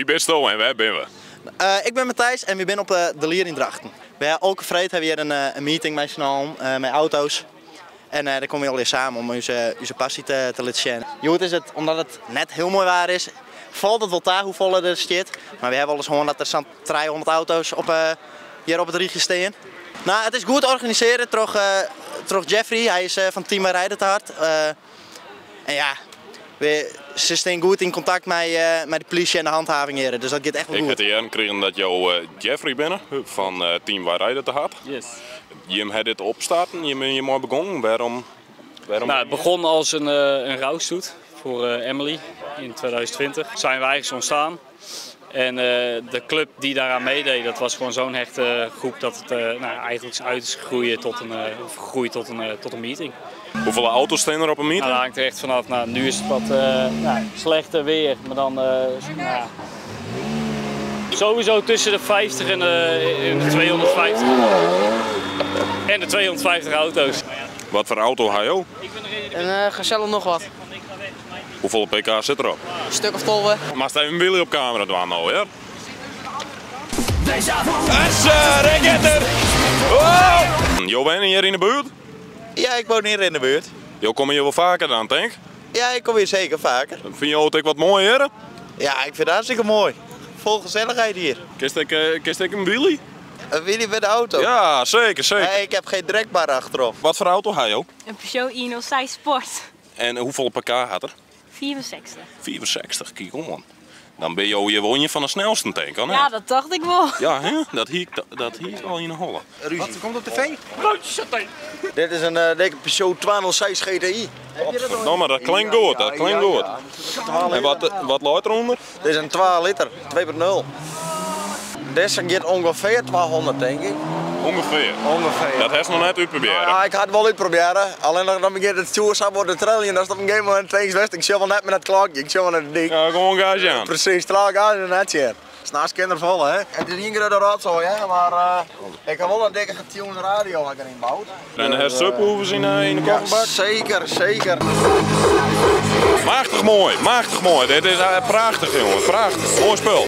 Wie bent je en waar ben we? Ik ben Matthijs en we zijn op de Lier in Drachten. Bij elke vrijdag hebben we hier een meeting met z'n allen, met auto's. En daar komen we alweer samen om onze passie te laten zien. Goed is het, omdat het net heel mooi waar is, valt het wel daar hoe vol er zit. Maar we hebben al eens gehoord dat er zo'n 300 auto's hier op het rietje staan. Nou, het is goed organiseren door Jeffrey, hij is van Team Rijden te Hard. En ja, ze staan goed in contact met de politie en de handhaving hier, dus dat gaat echt wel goed. Ik heb de jaren gekregen dat jou Jeffrey binnen van Team Wij Rijden te Hard. Yes. Je hebt dit opstarten, je bent hier mooi begonnen. Waarom? Nou, het begon als een rouwstoet voor Emily in 2020. Zijn we eigenlijk ontstaan. En de club die daaraan meedeed, dat was gewoon zo'n hechte groep dat het eigenlijk is uit is gegroeid tot een meeting. Hoeveel auto's staan er op een meeting? Nou, dat hangt er echt vanaf. Nou, nu is het wat slechter weer, maar dan sowieso tussen de 50 en de 250. En de 250 auto's. Wat voor auto heb je ook? Een Gazelle nog wat. Hoeveel pk zit erop? Een stuk of 12. Maar sta je Willy op camera doen nou, ja? Jo, ben je hier in de buurt? Ja, ik woon hier in de buurt. Jo, kom je hier wel vaker dan, denk ik? Ja, ik kom hier zeker vaker. Vind je ook wat mooier? Ja, ik vind het hartstikke mooi. Vol gezelligheid hier. Kist ik een Willy? Een Willy met de auto? Ja, zeker, zeker. Nee, ik heb geen trekbar achterop. Wat voor auto heb je ook? Een Peugeot i06 Sport. En hoeveel pk had er? 64. 64, kijk om man. Dan ben je woon je van de snelste tank, hè? Ja, dat dacht ik wel. Ja, hè? Dat hier al in de holle. Wat komt op tv? Dit is een Peugeot 206 GTI. Nou, maar dat klinkt goed, dat klinkt goed. En wat luidt eronder? Dit is een 12 liter, 2.0. Deze gaat ongeveer 200 denk ik. Ongeveer. Ongeveer. Dat heeft nog net uitproberen. Ja, ik ga het wel uitproberen. Alleen dan begint het toersap worden trillen. Dat is op een gegeven moment tegen west. Ik zie wel net met het klokje. Ik zie wel naar de dik. Ja, gewoon gage aan. Precies, straal aan in een netje. Het is naast kindervol, hè. Het is niet de rotzooi, hè. Maar ik heb wel een dikke getunede radio wat ik erin bouw. En de subwoofers in de kofferbak? Zeker, zeker. Machtig mooi, machtig mooi. Dit is prachtig, jongen. Prachtig. Mooi spul.